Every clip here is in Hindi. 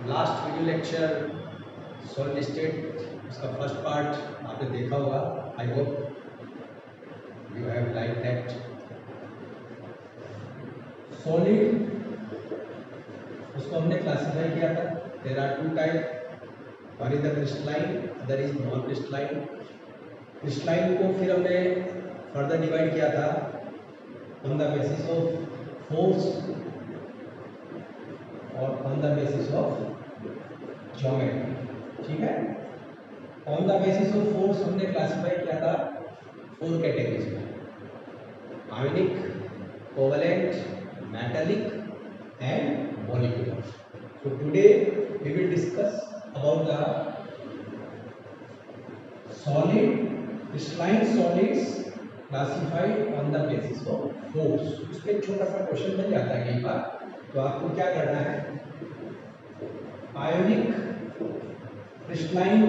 Last video lecture solid state उसका फर्स्ट पार्ट आपने देखा होगा। I hope you have like that. Solid उसको हमने क्लासिफाई किया था। There are two type, one is the crystalline, other is non crystalline. Crystalline को फिर हमने फर्दर डिवाइड किया था on the basis of force और on the basis of geometry. ठीक है, on the basis of force हमने क्लासिफाई किया था 4 कैटेगरीज में: ionic, covalent, metallic and molecular. So today we will discuss about the solid, crystalline solids classified on the basis of force. उसमें एक छोटा सा क्वेश्चन बन जाता है कई बार, तो आपको क्या करना है, आयोनिक क्रिस्टलाइन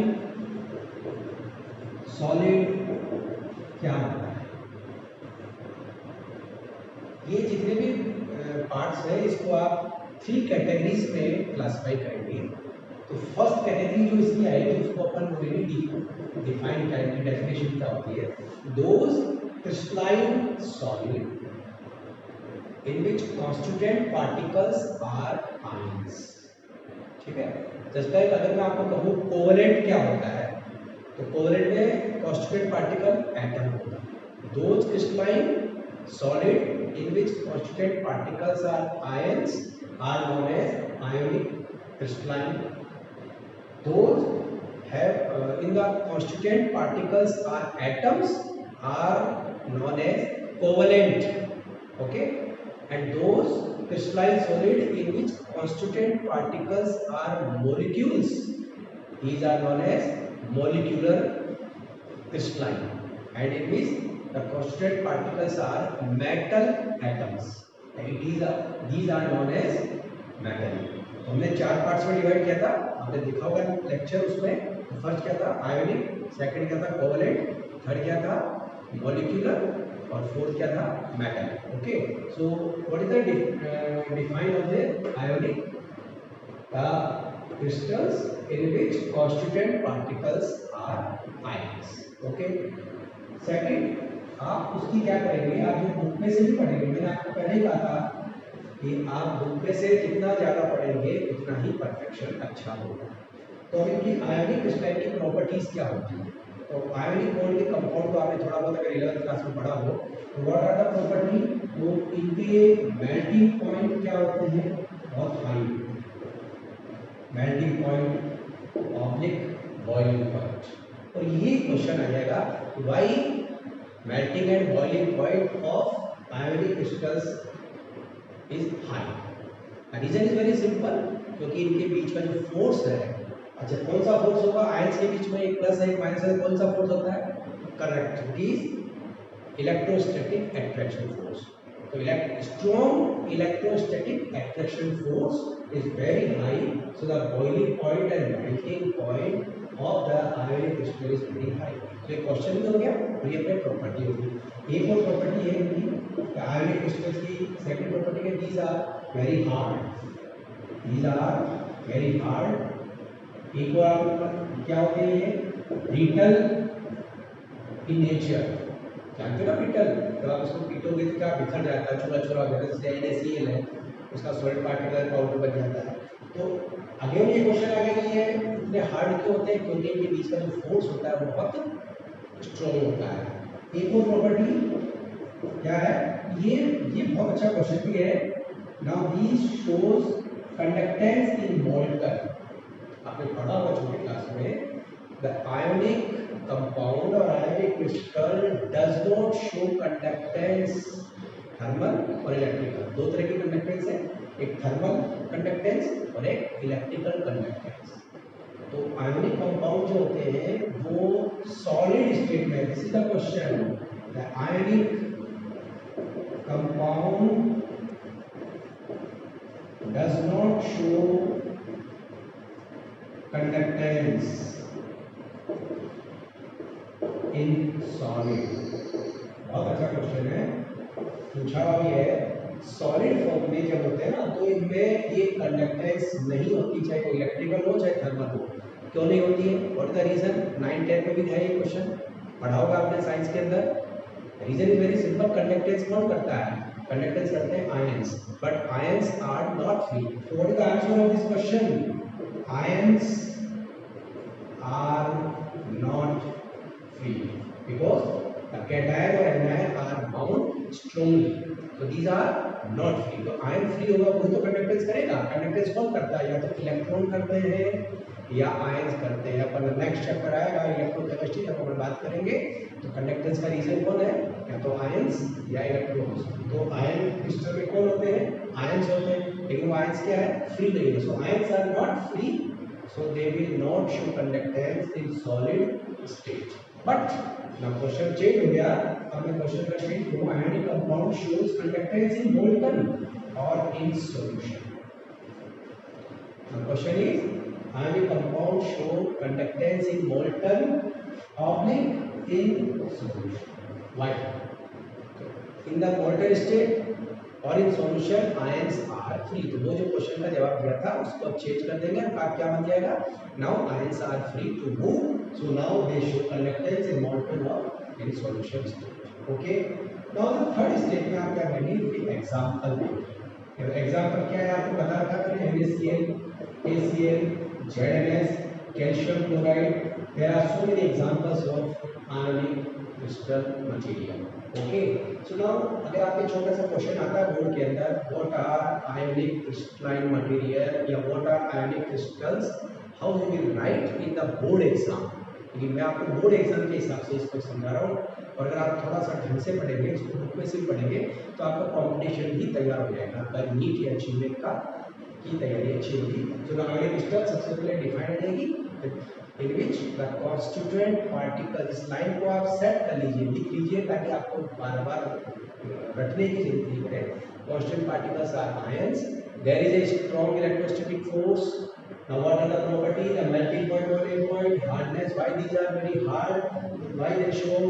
सॉलिड क्या होता है। ये जितने भी पार्ट्स है इसको आप 3 कैटेगरीज में क्लासिफाई करेंगे। तो फर्स्ट कैटेगरी जो इसकी आएगी उसको अपन ऑलरेडी डिफाइन करेंगे, डेफिनेशन क्या होती है। Those crystalline solid in which constituent particles are ions. ठीक है, जस्ट लाइक अगर मैं आपको कहूँ कोवलेंट क्या होता है, तो कोवलेंट में कॉन्स्टिट्यूएंट पार्टिकल एटम होता है। Those crystalline solid in which constituent particles are ions are known as ionic crystalline. Those have in the constituent particles are atoms are known as covalent. Okay, and those crystalline solid in which constituent particles are molecules, these are known as molecular crystalline, and in which the constituent particles are metal atoms, and these are known as metal. हमने 4 पार्ट्स में डिवाइड किया था, आपने देखा होगा लेक्चर। उसमें फर्स्ट क्या था आयोनिक, सेकंड क्या था कोवलेंट, थर्ड क्या था मॉलिक्यूलर और फोर्थ क्या था metal. Okay, so what is the define of the ionic? The crystals in which constituent particles are ions. Okay, second आप उसकी क्या करेंगे, आप जो बुक में से भी पढ़ेंगे, मैंने आपको पहले ही कहा था कि आप बुक में से जितना ज़्यादा पढ़ेंगे उतना ही परफेक्शन अच्छा होगा। तो इनकी आयोनिक क्रिस्टलाइन की प्रॉपर्टीज क्या होती है? तो आयोनिक बॉन्ड के कंपाउंड को आपने थोड़ा बहुत अगर 11th क्लास में पढ़ा हो, तो व्हाट आर द प्रॉपर्टी? वो इनके मेल्टिंग पॉइंट क्या होते हैं? बहुत high melting point oblique boiling point. और ये क्वेश्चन आ जाएगा, why melting and boiling point of ionic crystals is high? Reason is very simple, क्योंकि इनके बीच का जो फोर्स है, अच्छा कौन सा फोर्स होगा आयंस के बीच में? एक प्लस है एक माइनस है, कौन सा फोर्स होता है? Correct, it is electrostatic attraction force. तो strong electrostatic attraction force is very high, so the boiling point and melting point of the ionic crystal is very high. तो ये क्वेश्चन भी हो गया और ये अपनी प्रॉपर्टी होगी। एक और प्रॉपर्टी है इनकी आयोनिक क्रिस्टल्स की, सेकंड प्रॉपर्टी है these are very hard, these are very hard. एक और क्या होते हैं ये? Brittle in nature. जानते हो ना ब्रिटल, जब आप उसको पीटोगे तो क्या बिखर जाता है, छोटा छोटा हो जाता है, जैसे NaCl है उसका सॉलिड पार्टिकल पाउडर बन जाता है। तो अगेन ये क्वेश्चन आ गया कि ये इतने हार्ड क्यों होते हैं? क्योंकि इनके बीच का जो फोर्स होता है वो बहुत स्ट्रॉन्ग होता है। एक और प्रॉपर्टी क्या है? ये बहुत अच्छा क्वेश्चन भी है। Now this shows conductance in molten. आपने पढ़ा होगा छोटी क्लास में, द आयोनिक कंपाउंड और ionic crystal does not show conductance, thermal और इलेक्ट्रिकल। 2 तरह की कंडक्टेंस है, एक थर्मल कंडक्टेंस और एक इलेक्ट्रिकल कंडक्टेंस। तो आयोनिक कंपाउंड जो होते हैं वो सॉलिड स्टेट में, this is the question, the ionic compound does not show conductance in solid। बहुत अच्छा क्वेश्चन है, पूछा भी है सॉलिड फॉर्म में जब होते हैं ना तो इनमें ये कंडक्टेंस नहीं होती, चाहे कोई इलेक्ट्रिकल हो चाहे थर्मल हो। क्यों नहीं होती है? What is the reason? 9 10 में भी है ये क्वेश्चन, पढ़ा होगा आपने साइंस के अंदर। Reason is very simple, conductance कौन करता है? कंडक्टेंस करते हैं ions, but ions are not free. So what is the answer of this question? Ions are not free because the cation or anion are bound strongly, so these are not free. तो आयन फ्री होगा वही तो कंडक्टेंस करेगा। कंडक्टेंस कौन करता है? या तो इलेक्ट्रॉन करते हैं या आयंस करते हैं। अपन नेक्स्ट चैप्टर आएगा इलेक्ट्रोकेमिस्ट्री, जब अपन बात करेंगे तो कंडक्टेंस का रीजन कौन है? या तो आयंस या इलेक्ट्रॉन्स। तो आयन क्रिस्टल में कौन होते हैं? आयंस होते हैं, लेकिन वो आयंस क्या है? फ्री नहीं है। So ions are not free, so they will not show conductance in solid state. But now question change हो गया। अब मैं क्वेश्चन का चेंज करूँ। ionic compound shows conductance in molten or in solution. Now question is ionic compound show conductance in molten oblique in solution. Why? In the molten state और in solution ions are free. तो वो जो क्वेश्चन का जवाब दिया था उसको अब चेंज कर देंगे। आपका क्या बन जाएगा? Now ions are free to move, so now they show conductance in molecule और in solution state. Okay, now the third state में आप क्या करेंगे? एक एग्जांपल देंगे। एग्जांपल क्या है? आपको बता रखा था NaCl, ACl, ZnS, calcium chloride. There are so many examples of ionic crystal material. Okay, so now अगर आपके छोटा सा क्वेश्चन आता है बोर्ड के अंदर, what are ionic crystalline material या what are ionic crystals, how you will write in the board exam. लेकिन मैं आपको बोर्ड एग्जाम के हिसाब से इसको समझा रहा हूँ, और अगर आप थोड़ा सा ढंग से पढ़ेंगे, इसको बुक में से पढ़ेंगे तो आपका कॉम्पिटिशन भी तैयार हो जाएगा। अगर नीट या अचीवमेंट का की तैयारी अच्छी होगी तो आयनिक क्रिस्टल सबसे पहले डिफाइन रहेगी, in which the constituent particles। इस लाइन को आप सेट कर लीजिए, लिख लीजिए, ताकि आपको बार बार रटने की जरूरत नहीं पड़े। Constant particles are ions, there is a strong electrostatic force। Now what are the property? The melting point, boiling point, hardness, why these are very hard, why they show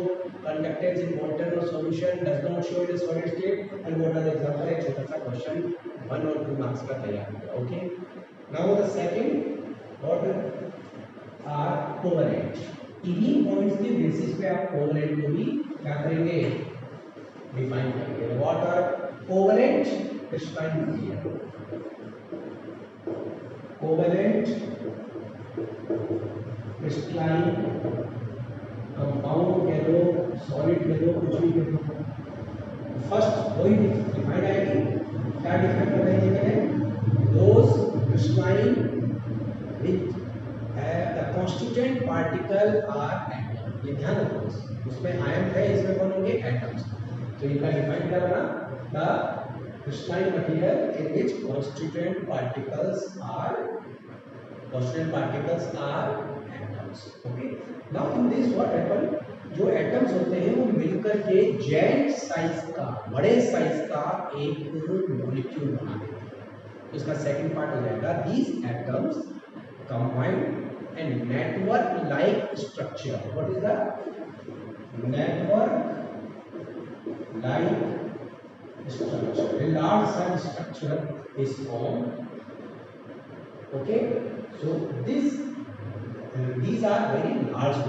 conductance in molten or solution, does not show in a solid state, and what are the example? एक छोटा सा क्वेश्चन 1 और 2 मार्क्स का तैयार होगा। Okay, now the second what are covalent. इन्हीं पॉइंट्स के बेसिस पे आप कोवलेंट को भी क्या करेंगे? डिफाइन करेंगे। What are covalent crystalline material? Covalent crystalline compound कह लो, सॉलिड कह लो, कुछ भी कह लो। फर्स्ट वही डिफाइन आएगी। क्या डिफाइन कर रहे हैं? Those crystalline with the constituent particle are atom। ये ध्यान रखो, उसमें आयन है, इसमें कौन होंगे? एटम्स। तो इनका डिफाइन क्या बना? the crystalline material in which constituent particles are atoms। okay, now in this what happen? जो एटम्स होते हैं वो मिलकर के जेंट साइज का, बड़े साइज का एक मॉलिक्यूल बना देते हैं। इसका सेकंड पार्ट हो जाएगा these atoms combine and network like structure। what is the network like structure? A large size structure is formed। okay, so these are very large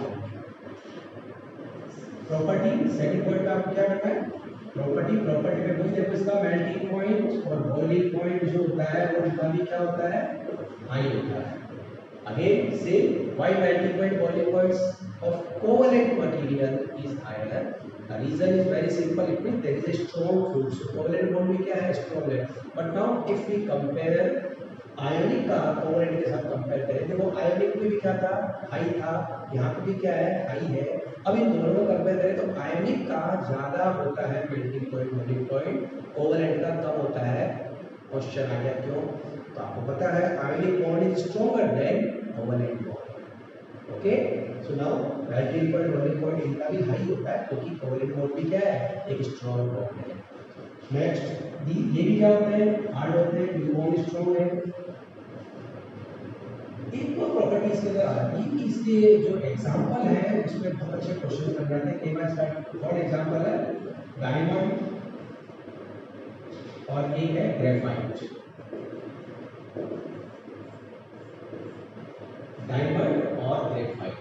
property। second point का आपको क्या करना है? प्रॉपर्टी में वही देखो, इसका मेल्टिंग पॉइंट और बॉइलिंग पॉइंट जो होता है वो इनका क्या होता है? हाई होता है। Again, say why melting point, boiling points of covalent material is higher? The reason is very simple. It means there is a strong force. So covalent bond में क्या है? Strong है। But now if we compare आयनिक का कोवलेंट के साथ कंपेयर करें, देखो आयनिक में भी क्या था? हाई था। यहाँ पे भी क्या है? हाई है। अब इन दोनों को कंपेयर करें तो आयनिक का ज्यादा होता है melting point, boiling point, covalent का कम होता है। क्वेश्चन आ गया क्यों? तो आपको पता है ionic bond is stronger than covalent bond. Okay, so now melting point, boiling point इनका भी हाई होता है क्योंकि कोवलेंट बॉन्ड भी क्या है? एक स्ट्रॉन्ग बॉन्ड है। नेक्स्ट ये भी क्या होते हैं? हार्ड होते हैं, ये बॉन्ड स्ट्रॉन्ग है। एक और प्रॉपर्टी इसके अंदर आती है कि इसके जो एग्जांपल है उसमें बहुत अच्छे क्वेश्चन बन जाते हैं। कई बार इसका और एग्जांपल है डायमंड और एक है ग्रेफाइट, डायमंड और ग्रेफाइट।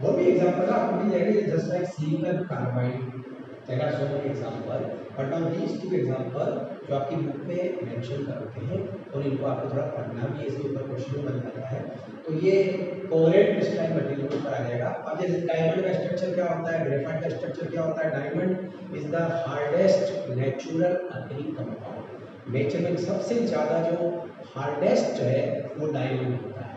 और भी एग्जांपल आपको मिल जाएंगे just like silicon carbide, there are so many example, but now these two example जो आपकी बुक में मेंशन करते हैं और इनको आपको थोड़ा पढ़ना भी है, इसके ऊपर क्वेश्चन बन जाता है। तो ये कोवलेंट क्रिस्टलाइन मटेरियल के ऊपर आ जाएगा। अब जैसे डायमंड का स्ट्रक्चर क्या होता है, ग्रेफाइट का स्ट्रक्चर क्या होता है। Diamond is the hardest natural occurring compound. Nature में सबसे ज़्यादा जो हार्डेस्ट है वो डायमंड होता है,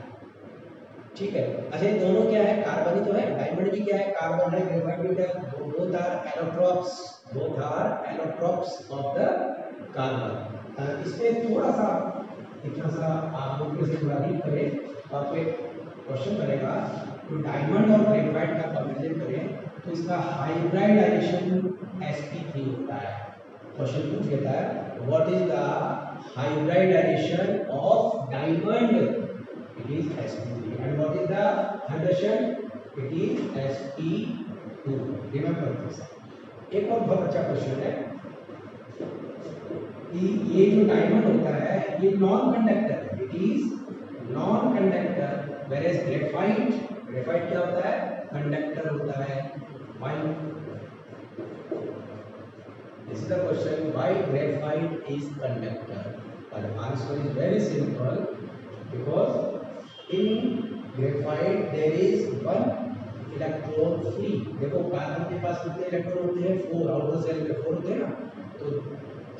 ठीक है। अच्छा ये दोनों क्या है, कार्बन ही तो है, डायमंड भी क्या है, कार्बन है, ग्रेफाइट भी क्या है, both are allotropes of the carbon. इसमें थोड़ा सा इतना सा आप लोग से थोड़ा रीड करें तो आपको एक क्वेश्चन करेगा, तो डायमंड और ग्रेफाइट का कंपैरिजन करें तो इसका हाइब्रिडाइजेशन sp3 होता है। क्वेश्चन पूछ लेता है what is the hybridization of diamond, it is sp3, and what is the hydration, it is sp2, remember this। एक और बहुत अच्छा क्वेश्चन है कि ये जो डायमंड होता है ये नॉन कंडक्टर है, it is non conductor, whereas graphite क्या होता है, कंडक्टर होता है। Why, this is the question, why graphite is conductor, और answer is very simple, because in graphite there is one electron free। देखो कार्बन के पास कितने इलेक्ट्रॉन होते हैं, 4, आउटर शेल में 4 होते हैं ना, तो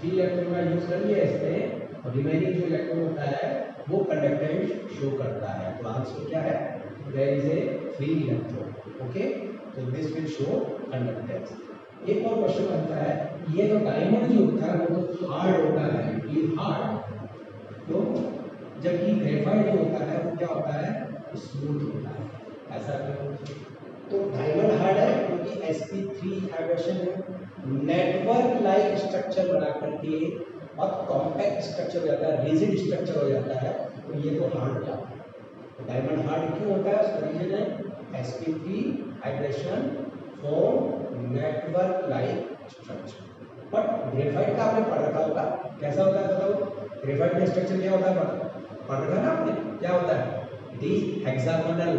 3 इलेक्ट्रॉन का यूज कर लिया इसमें और रिमेनिंग जो इलेक्ट्रॉन होता है वो कंडक्टेंस शो करता है। तो आंसर क्या है, there is a free electron, okay, तो दिस विल शो कंडक्टेंस। एक और क्वेश्चन बनता है, ये जो डायमंड जो होता है वो तो हार्ड होता है, ये हार्ड, तो जबकि ग्रेफाइट जो होता है वो क्या होता है, स्मूथ होता है, ऐसा क्यों। तो डायमंड हार्ड है क्योंकि sp3 हाइड्रेशन है, नेटवर्क लाइक स्ट्रक्चर बना करके और कॉम्पैक्ट स्ट्रक्चर हो जाता है, रिजिड स्ट्रक्चर हो जाता है, तो ये तो हार्ड हो जाता है। तो डायमंड हार्ड क्यों होता है, उसका रीजन है sp3 hydration form network like structure. But graphite का आपने पढ़ रखा होगा, कैसा होता है बताओ, ग्रेफाइट का स्ट्रक्चर क्या होता है, पढ़ रखा ना आपने, क्या होता है, it is hexagonal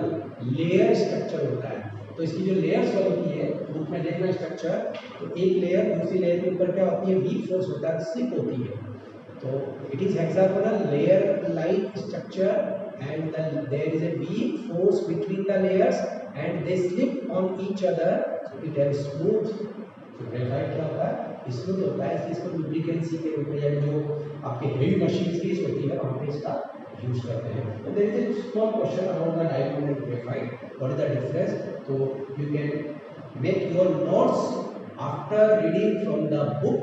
layer structure होता है। तो इसकी जो लेयर्स होती है बुक में देखना स्ट्रक्चर, तो एक लेयर दूसरी लेयर के ऊपर क्या होती है, वीक फोर्स होता है, स्लिप होती है। तो it is hexagonal layer like structure and there is a weak force between the layers and they slip on each other, so it is smooth. तो ग्रेफाइट क्या होता है, स्मूथ होता है, इसलिए इसको लुब्रिकेंसी के रूप में, यानी जो आपके हेवी मशीन्स की होती है वहाँ पे इसका यूज करते हैं। तो there is a small question about the diamond and graphite, what is the difference, तो you can make your notes after reading from the book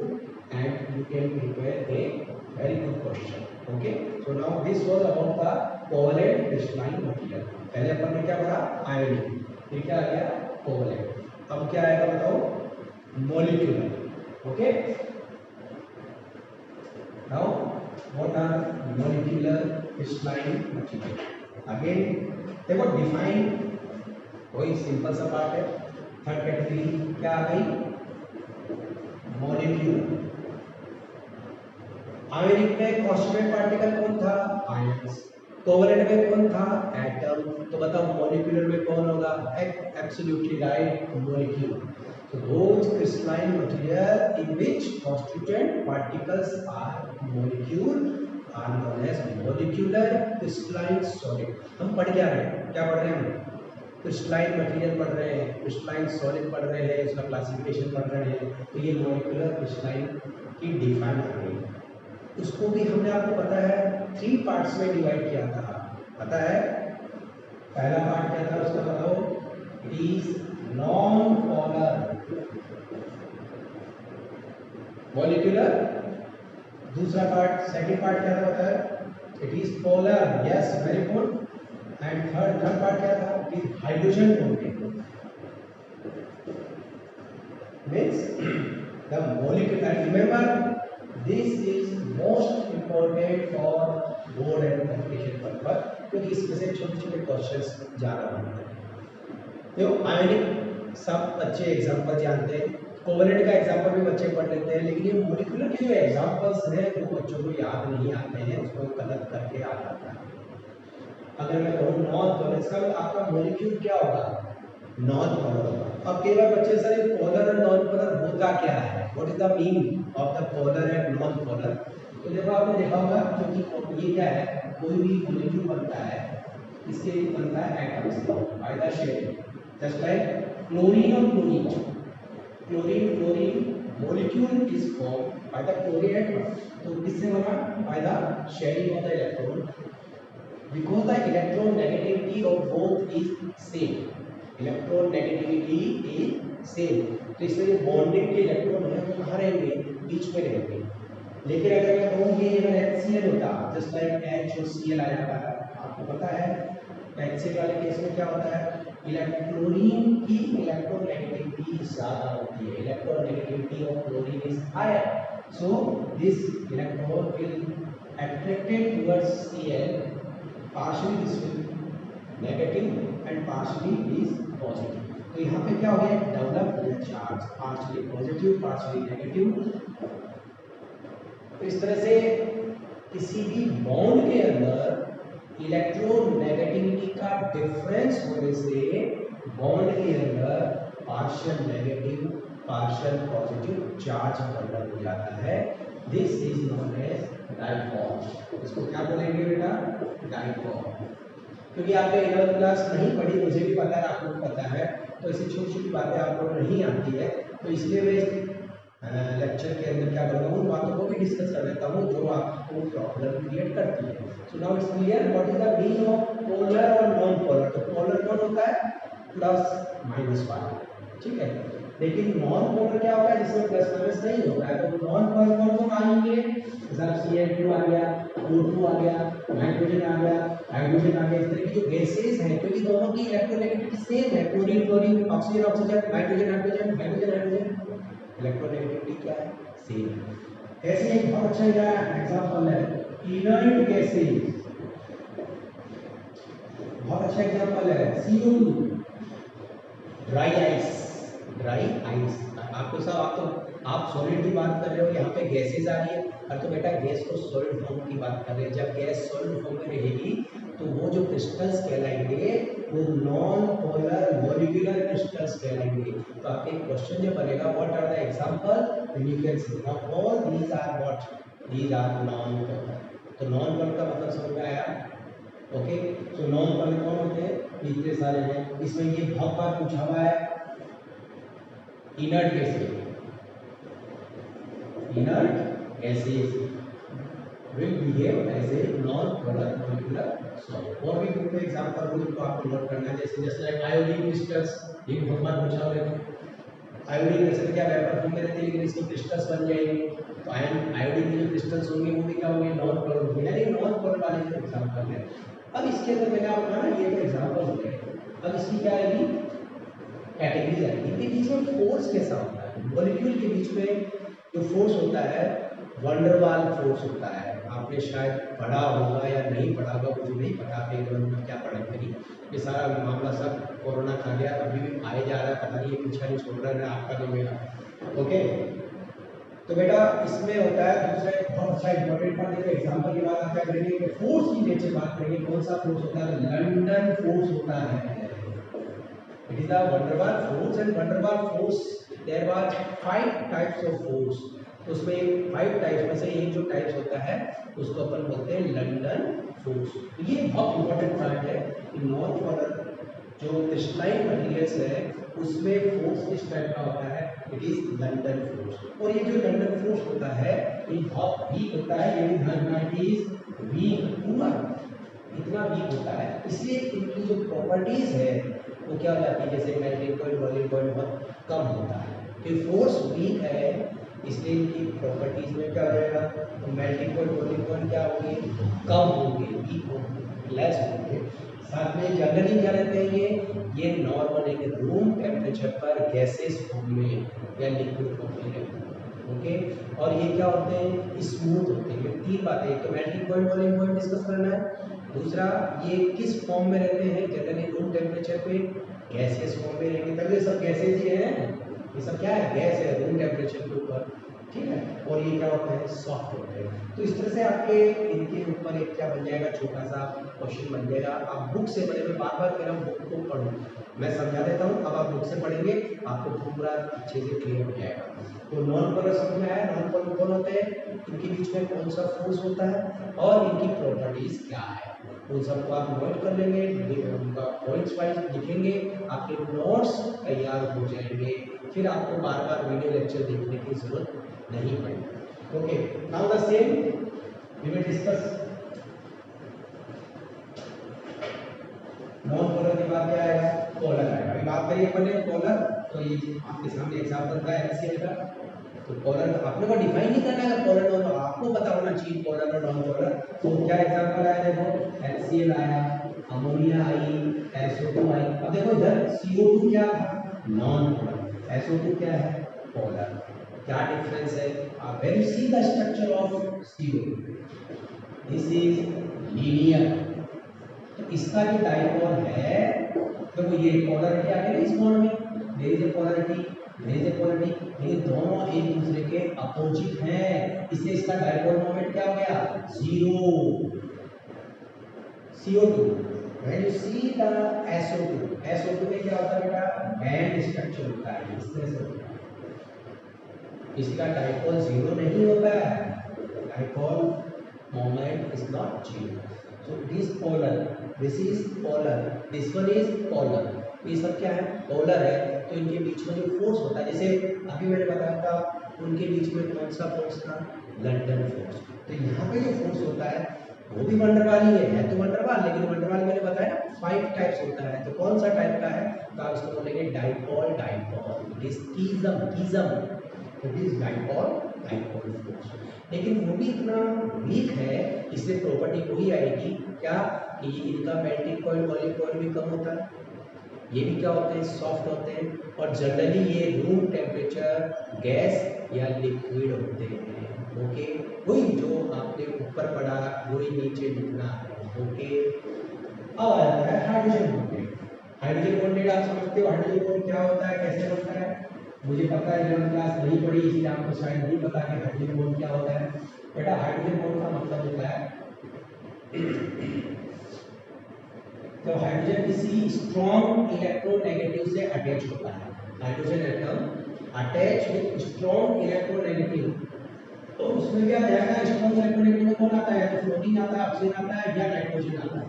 and you can prepare a very good question, okay. So now this was about the covalent crystalline material. पहले अपन ने क्या पढ़ा, आयोनिक, फिर क्या आ गया, कोवलेंट, अब क्या आएगा बताओ, molecular, okay। Now what are molecular crystalline material, again देखो डिफाइन, कोई सिंपल सा पार्ट है। थर्ड कैटेगरी क्या आ गई, मॉलिक्यूल। आयोनिक में कांस्टिट्यूएंट पार्टिकल कौन था, आयंस। कोवलेंट में कौन था, एटम। तो बताओ मॉलिक्यूलर में कौन होगा, absolutely right, molecule. So those crystalline material in which constituent particles are molecule are known as molecular crystalline solid। हम पढ़ क्या रहे हैं, क्या पढ़ रहे हैं हम, क्रिस्टलाइन मटेरियल पढ़ रहे हैं, क्रिस्टलाइन सॉलिड पढ़ रहे हैं, उसका क्लासिफिकेशन पढ़ रहे हैं। तो ये मॉलिक्यूलर क्रिस्टलाइन की डिफाइन कर रही है। उसको भी हमने आपको पता है 3 पार्ट्स में डिवाइड किया था, पता है। पहला पार्ट क्या था उसका बताओ, it is non polar molecular. दूसरा पार्ट, सेकंड पार्ट क्या था बताया, it is polar, yes very good. And third part क्या था, it is hydrogen bonded, means the molecule. And remember this is most important for board and competition purpose, क्योंकि इसमें से छोटे छोटे क्वेश्चंस ज्यादा बनते हैं। देखो आयोनिक सब अच्छे एग्जांपल जानते हैं, कोवलेंट का एग्जांपल भी बच्चे पढ़ लेते हैं, लेकिन ये मॉलिक्यूलर के जो एग्जांपल्स हैं वो बच्चों को याद नहीं आते हैं, उसको गलत करके आ जाता है। अगर मैं कहूँ नॉन पोलर, इसका मतलब आपका मॉलिक्यूल क्या होगा, नॉन पोलर होगा। अब कई बार बच्चे सर पोलर और नॉन पोलर होता क्या है, what is the meaning of the polar and non polar. तो देखो आपने देखा होगा, क्योंकि ये क्या है, कोई भी मॉलिक्यूल बनता है इसके बनता है atoms by the shape, just like chlorine और chlorine, chlorine molecule is formed by the chlorine atom, तो किससे बना, by the sharing of the electron, because the electron negativity of both is same, electron negativity is same, तो इसमें जो बॉन्डिंग के इलेक्ट्रॉन है वो कहाँ रहेंगे, बीच में रहेंगे। लेकिन अगर मैं कहूँ कि अगर HCl होता, जस्ट लाइक H और Cl आ जाता है, आपको पता है HCl वाले केस में क्या होता है, इलेक्ट्रोनिन की इलेक्ट्रोनेगेटिविटी ज्यादा होती है, electronegativity of chlorine is higher, so this electron will attracted towards Cl, partially this will negative and partially is positive। तो यहाँ पे क्या हो गया, develop charge, partially positive partially negative। तो इस तरह से किसी भी बॉन्ड के अंदर इलेक्ट्रोनेगेटिविटी का डिफरेंस होने से बॉन्ड के अंदर partial negative partial positive charge develop हो जाता है। This is known as dipole. इसको क्या बोलेंगे बेटा, डाइपोल। क्योंकि आपने 11th क्लास नहीं पढ़ी, मुझे भी पता है, आपको भी पता है, तो ऐसी छोटी छोटी बातें आपको नहीं आती है, तो इसलिए मैं लेक्चर के अंदर क्या करूँगा, उन बातों को भी डिस्कस कर लेता हूँ जो आपको प्रॉब्लम क्रिएट करती है। So now it's clear what is the meaning of polar और नॉन पोलर। तो पोलर कौन होता है, प्लस माइनस वाला, ठीक है, लेकिन नॉन पोलर क्या होता है, जिसमें प्लस माइनस नहीं होता है। तो नॉन पोलर कौन कौन आएंगे, जैसे Cl2 आ गया, O2 आ गया, नाइट्रोजन आ गया, हाइड्रोजन आ गया, इस तरह की जो गैसेस हैं, क्योंकि दोनों की इलेक्ट्रोनेगेटिविटी सेम है, chlorine chlorine, oxygen oxygen, nitrogen nitrogen, hydrogen hydrogen, electronegativity क्या है, सेम है। ऐसे एक बहुत अच्छा एग्जांपल है इनर्ट गैसेस, बहुत अच्छा एग्जांपल है CO2, dry ice, dry ice. आपको सब आप सॉलिड की बात कर रहे हो, यहाँ पे गैसेस आ रही है, और तो बेटा गैस को सॉलिड फॉर्म की बात कर रहे हैं। जब गैस सॉलिड फॉर्म में रहेगी तो वो जो क्रिस्टल्स कहलाएंगे वो नॉन पोलर मॉलिक्यूलर क्रिस्टल्स कहलाएंगे। तो आपके क्वेश्चन जो बनेगा, what are the example, you can say all these are what, these are non polar. तो नॉन पोलर का मतलब समझ में आया, ओके। तो नॉन पोलर कौन होते हैं, इतने सारे हैं। इसमें ये बहुत बार पूछा हुआ है, inert gases, inert gases will behave as a non-polar molecular solid। और भी कुछ एग्जांपल हो जिनको आपको नोट करना है, जैसे लाइक आयोडीन क्रिस्टल्स, ये बहुत बार पूछा हुआ है। आयोडीन वैसे क्या वेपर फॉर्म में रहती है, लेकिन इसके क्रिस्टल्स बन जाएंगे, तो आयोडीन के जो क्रिस्टल्स होंगे वो भी क्या होंगे, नॉन पोलर होंगे, यानी नॉन पोलर वाले जो एग्जांपल है। अब इसके अंदर मैंने आपको कहा ना, ये तो एग्जांपल हो गए। अब इसकी क्या आएगी, कैटेगरीज आएगी। इनके बीच में फोर्स कैसा होता है, मॉलिक्यूल के बीच में जो फोर्स होता है वंडरवाल फोर्स होता है। आपने शायद पढ़ा होगा या नहीं पढ़ा होगा, मुझे नहीं पता आपने 11th में क्या पढ़ा करी। ये सारा मामला सब कोरोना खा गया, अभी भी आए जा रहा है, पता नहीं ये पीछा नहीं छोड़ रहा है आपका तो मेरा, ओके। तो बेटा इसमें होता है दूसरा एक बहुत अच्छा इंपॉर्टेंट पार्ट, देखो एग्जांपल की बात आता है, फोर्स की नेचर बात करेंगे, कौन सा फोर्स होता है, लंडन फोर्स होता है। It is the van der Waals force, and van der Waals force there was 5 types of force. तो उसमें 5 टाइप्स में से एक जो टाइप्स होता है उसको अपन बोलते हैं लंडन फोर्स। ये बहुत इंपॉर्टेंट पार्ट है कि नॉन पोलर जो क्रिस्टलाइन मटेरियल्स है उसमें फोर्स किस टाइप का होता है, इट इज लंडन फोर्स। और ये जो लंडन फोर्स होता है ये बहुत वीक होता है, ये ध्यान रखना, इट इज वीक, पूरा इतना वीक होता है, इसलिए इनकी जो प्रॉपर्टीज है वो क्या हो जाती है, जैसे मेल्टिंग पॉइंट बॉइलिंग पॉइंट बहुत कम होता है। तो फोर्स वीक है इसलिए इनकी प्रॉपर्टीज में क्या हो जाएगा, तो मेल्टिंग पॉइंट बॉइलिंग पॉइंट क्या होंगे, कम होंगे, वीक होंगे, लेस होंगे। साथ में जनरली क्या रहते हैं, ये नॉर्मल एक रूम टेम्परेचर पर गैसेस फॉर्म में या लिक्विड फॉर्म में रहते हैं, ओके। और ये क्या होते हैं, स्मूथ होते हैं। 3 बातें, एक तो melting point boiling point discuss करना है, दूसरा ये किस फॉर्म में रहते हैं, जनरली रूम टेम्परेचर पे गैसेस फॉर्म में रहेंगे, तब ये सब गैसेस ही हैं, ये सब क्या है, गैस है रूम टेम्परेचर के ऊपर, ठीक है। और ये क्या होता है, सॉफ्ट होते हैं। तो इस तरह से आपके इनके ऊपर एक क्या बन जाएगा, छोटा सा क्वेश्चन बन जाएगा। आप बुक से पढ़े, मैं बार बार कह रहा हूँ बुक को पढ़ो, मैं समझा देता हूँ, अब आप बुक से पढ़ेंगे आपको पूरा अच्छे से क्लियर हो जाएगा। तो नॉन पोलर समझ में आया, नॉन पोलर कौन होते हैं, इनके बीच में कौन सा फोर्स होता है और इनकी प्रॉपर्टीज क्या है, उन सबको आप नोट कर लेंगे, उनका पॉइंट्स वाइज लिखेंगे, आपके नोट्स तैयार हो जाएंगे, फिर आपको बार बार वीडियो लेक्चर देखने की जरूरत नहीं पड़ेगी। Okay, now the same we will discuss non polar के बाद क्या आएगा, पोलर आएगा। अभी बात करिए अपन ने पोलर, तो ये आपके सामने एग्जांपल था एलसीएल का। तो पोलर आपने को डिफाइन नहीं करना है, पोलर नॉन आपको पता होना चाहिए पोलर और नॉन पोलर। तो क्या एग्जांपल आया, देखो एलसीएल आया, अमोनिया आई, SO2 आई। अब देखो इधर CO2 क्या था, नॉन पोलर, SO2 क्या है, पोलर। क्या डिफरेंस है, when you see the structure of CO2, this is linear, तो इसका जो डाइपोल है, देखो ये पोलरिटी आ गई इस बॉन्ड में, there is a polarity, there is a polarity, ये दोनों एक दूसरे के अपोजिट हैं, इसलिए इसका डाइपोल मोमेंट क्या हो गया, zero. CO2 when you see the SO2 में क्या होता है बेटा, बैंड स्ट्रक्चर होता है, इस तरह से होता है, इसका डाइपोल जीरो नहीं होता है, dipole moment is not zero. So it is polar, this is polar, this one is polar. ये सब क्या है, पोलर है। तो इनके बीच में जो फोर्स होता है, जैसे अभी मैंने बताया था उनके बीच में कौन सा फोर्स था, लंडन फोर्स। तो यहाँ पे जो फोर्स होता है वो भी वंडरवाल ही है तो वंडरवाल, लेकिन वंडरवाल मैंने बताया ना 5 टाइप्स होता है, तो कौन सा टाइप का है, तो आप इसको बोलेंगे dipole, it is Keesom, it is dipole force. लेकिन वो भी इतना वीक है, इसलिए प्रॉपर्टी वही आएगी क्या, कि इनका मेल्टिंग पॉइंट बॉइलिंग पॉइंट भी कम होता है, ये भी क्या होते हैं, सॉफ्ट होते हैं, और जनरली ये रूम टेम्परेचर गैस या लिक्विड होते हैं। ओके, वही जो आपने ऊपर पढ़ा वही नीचे लिखना है। ओके, अब आ जाता है हाइड्रोजन बॉन्डेड। हाइड्रोजन बॉन्डेड आप समझते हो हाइड्रोजन बॉन्ड क्या होता है, कैसे बनता है, मुझे पता है जब क्लास नहीं पढ़ी इसलिए आपको शायद नहीं पता कि हाइड्रोजन बॉन्ड क्या होता है। बेटा हाइड्रोजन बॉन्ड का मतलब होता है, तो हाइड्रोजन किसी स्ट्रॉन्ग इलेक्ट्रोनेगेटिव से अटैच होता है, hydrogen atom attach with strong electronegative, तो उसमें क्या जाएगा, स्ट्रॉन्ग इलेक्ट्रोनेगेटिव में कौन आता है, तो फ्लोरीन आता है, ऑक्सीजन आता है या नाइट्रोजन आता है,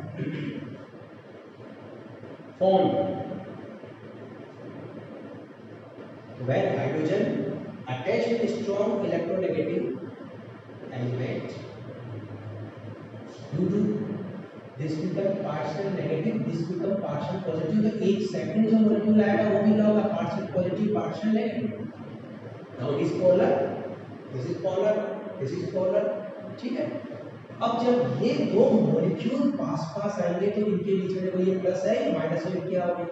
form. When hydrogen attached with strong electronegative element, due to this become partial negative, this become partial positive, तो एक सेकंड जो मॉलिक्यूल आएगा वो भी क्या होगा, partial positive, partial negative. Now it is polar, this is polar, this is polar, ठीक है। अब जब ये दो मॉलिक्यूल पास आएंगे तो इनके बीच में देखो ये प्लस है, ये माइनस है, क्या हो गया,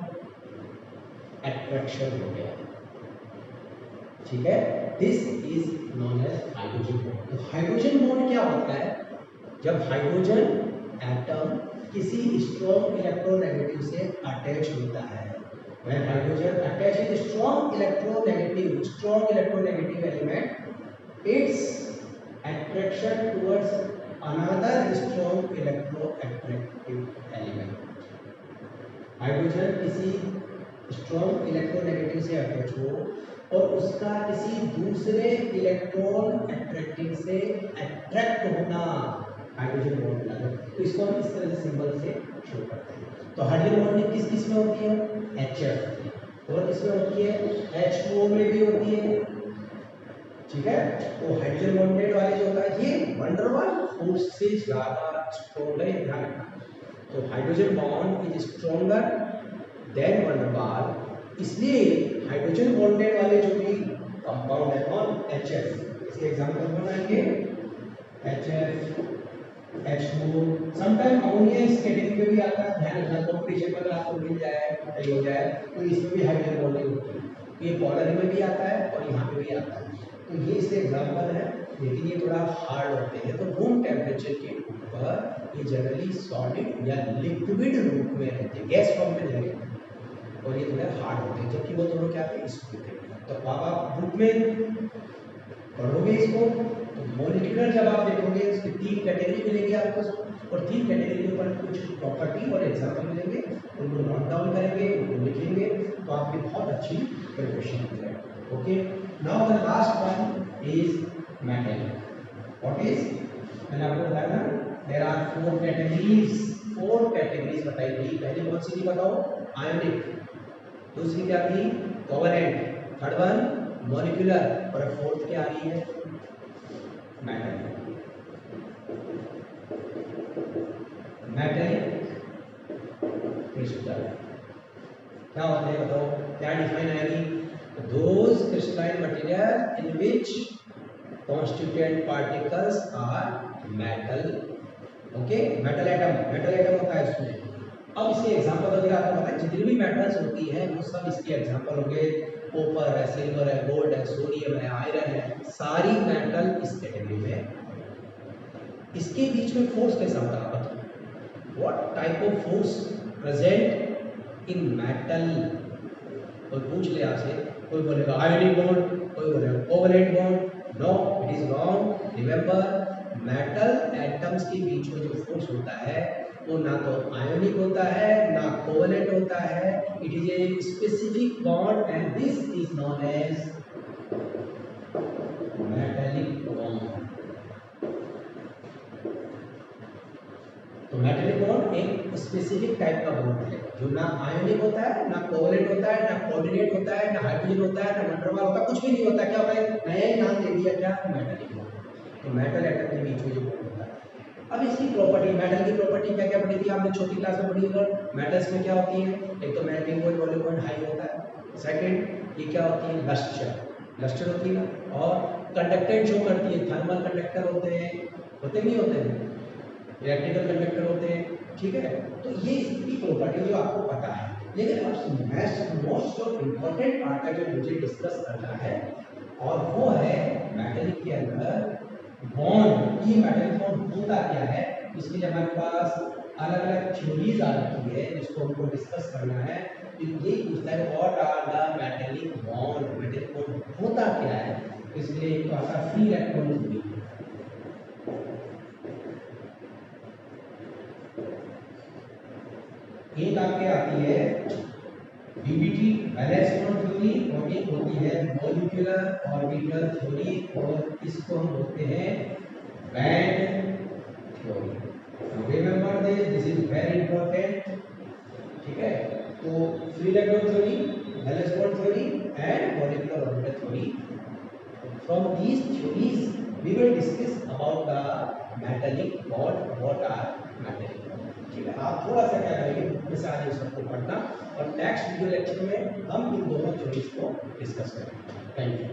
अट्रैक्शन हो गया, ठीक है। This is known as hydrogen bond. तो हाइड्रोजन बॉन्ड क्या होता है, जब हाइड्रोजन एटम किसी स्ट्रॉन्ग इलेक्ट्रोनेगेटिव से अटैच होता है, when hydrogen attach with strong electronegative element, its attraction towards another strong electroattractive element. Hydrogen किसी स्ट्रॉन्ग इलेक्ट्रोनेगेटिव से अटैच हो और उसका किसी दूसरे इलेक्ट्रॉन अट्रैक्टिव से अट्रैक्ट होना, हाइड्रोजन बॉन्ड लगा, तो इसको हम इस तरह से सिंबल से शो करते हैं। तो हाइड्रोजन बॉन्ड किस में होती है, HF, और इसमें होती है H2O में भी होती है, ठीक है। तो हाइड्रोजन बॉन्डेड वाले जो होता है ये वंडरवाल फोर्स से ज्यादा स्ट्रॉन्ग है, ध्यान रखना। तो hydrogen bond is stronger than van der Waals, इसलिए हाइड्रोजन बॉन्डेड वाले जो भी कंपाउंड है कौन, HF, इसके एग्जांपल बनाएंगे HF, H2O, समटाइम अमोनिया इस कैटेगरी में भी आता है, ध्यान रखना, कॉम्पिटिशन में अगर आपको मिल जाए हो जाए तो इसमें भी हाइड्रोजन बॉन्डिंग होती है, ये पोलर में भी आता है और यहाँ पे भी आता है। तो ये इसके एग्जांपल है, लेकिन ये थोड़ा हार्ड होते हैं। तो रूम टेम्परेचर के ऊपर ये जनरली सॉलिड या लिक्विड रूप में रहते हैं, गैस फॉर्म में नहीं रहते। और ये थोड़े हार्ड होते हैं, जबकि वो दोनों क्या थे, स्मूथ थे। तो अब आप बुक में पढ़ोगे इसको तो मॉलिक्यूलर जब आप देखोगे इसकी 3 कैटेगरी मिलेगी आपको, और 3 कैटेगरी के ऊपर कुछ प्रॉपर्टी और एग्जाम्पल मिलेंगे, उनको नोट डाउन करेंगे, उनको लिखेंगे, तो आपकी बहुत अच्छी प्रिपरेशन हो जाएगी। Okay, now the last one is metal. What is, मैंने आपको बताया ना देयर आर 4 कैटेगरीज, 4 कैटेगरीज बताई गई। पहली कौन सी थी बताओ, आयोनिक, दूसरी क्या थी, कोवेलेंट, थर्ड वन मॉलिक्यूलर, और फोर्थ क्या आ रही है, मेटल। मेटल क्रिस्टल क्या होते हैं बताओ, क्या डिफाइन आएगी, those crystalline material in which constituent particles are metal. Okay, metal atom होता है इसमें। अब इसके एग्जांपल वगैरह आपको पता है, जितनी भी मेटल्स होती है वो सब इसके एग्जांपल होंगे, कॉपर है, सिल्वर है, गोल्ड है, सोडियम है, आयरन है, सारी मेटल इस कैटेगरी में। इसके बीच में फोर्स के साथ आप बताओ, what type of force present in metal. कोई पूछ ले आपसे, कोई बोलेगा आयोनिक बॉन्ड, कोई बोलेगा covalent bond, no it is wrong. Remember, metal atoms के बीच में जो फोर्स होता है वो ना तो आयोनिक होता है ना कोवेलेंट होता है, it is a specific bond and this is known as metallic bond. तो मेटेलिक बॉन्ड एक स्पेसिफिक टाइप का बॉन्ड है जो ना आयोनिक होता है, ना कोवेलेंट होता है, ना कोऑर्डिनेट होता है, ना हाइड्रोजन होता है, ना वंडरवाल होता है, कुछ भी नहीं होता। क्या होता है, नया ही नाम दे दिया, क्या, मेटेलिक बॉन्ड। तो मेटल एटम के बीच में जो बॉन्ड होता है। अब इसकी प्रॉपर्टी, मेटल की प्रॉपर्टी क्या क्या पढ़ी थी आपने छोटी क्लास में पढ़ी होगा। मेटल्स में क्या होती है, एक तो melting point, boiling point high होता है। सेकंड ये क्या होती है, लस्टर होती है ना, और कंडक्टेंस शो करती है, थर्मल कंडक्टर होते हैं, होते नहीं होते हैं, इलेक्ट्रिकल कंडक्टर होते हैं, ठीक है। तो ये इसकी प्रॉपर्टी जो आपको पता है, लेकिन अब मोस्ट ऑफ इम्पोर्टेंट पार्ट का जो मुझे डिस्कस करना है और वो है मेटेलिक के अंदर बॉन्ड। ये मेटेलिक बॉन्ड होता क्या है, इसके लिए हमारे पास अलग अलग थ्योरीज आ रखी है जिसको हमको डिस्कस करना है। तो ये पूछता है what are the metallic bond, metallic bond होता क्या है। इसलिए एक तो आता है फ्री इलेक्ट्रॉन थ्योरी, एक आपके आती है बीबीटी वैलेंस बॉन्ड थ्योरी, और एक होती है मॉलिक्यूलर ऑर्बिटल थ्योरी, और इसको हम बोलते हैं band theory. Remember this is very important, ठीक है। तो free electron theory, valence bond theory and molecular orbital theory, from these theories we will discuss about the metallic bond, what are metallic bond, ठीक है। आप थोड़ा सा क्या करेंगे, बुक में से आगे सबको पढ़ना, और नेक्स्ट वीडियो लेक्चर में हम इन दोनों थ्योरीज को डिस्कस करेंगे। Thank you.